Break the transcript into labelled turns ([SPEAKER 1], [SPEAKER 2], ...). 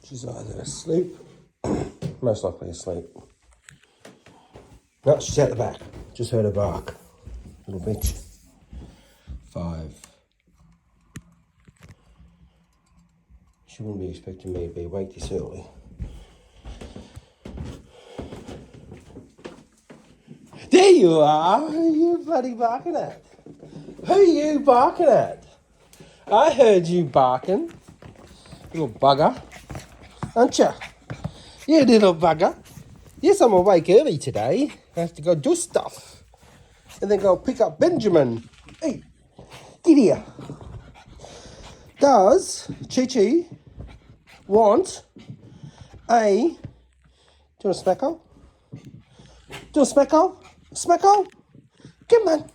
[SPEAKER 1] She's either asleep, most likely asleep. No, she's out the back. Just heard her bark. Little bitch. 5. She wouldn't be expecting me to be awake this early. There you are! Who are you bloody barking at? Who are you barking at? I heard you barking. Little bugger. Aren't you? You little bugger. Yes, I'm awake early today. I have to go do stuff. And then go pick up Benjamin. Hey, get here. Does ChiChi want a... Do you want a smacko? Do you want a smacko? Smacko? Come on.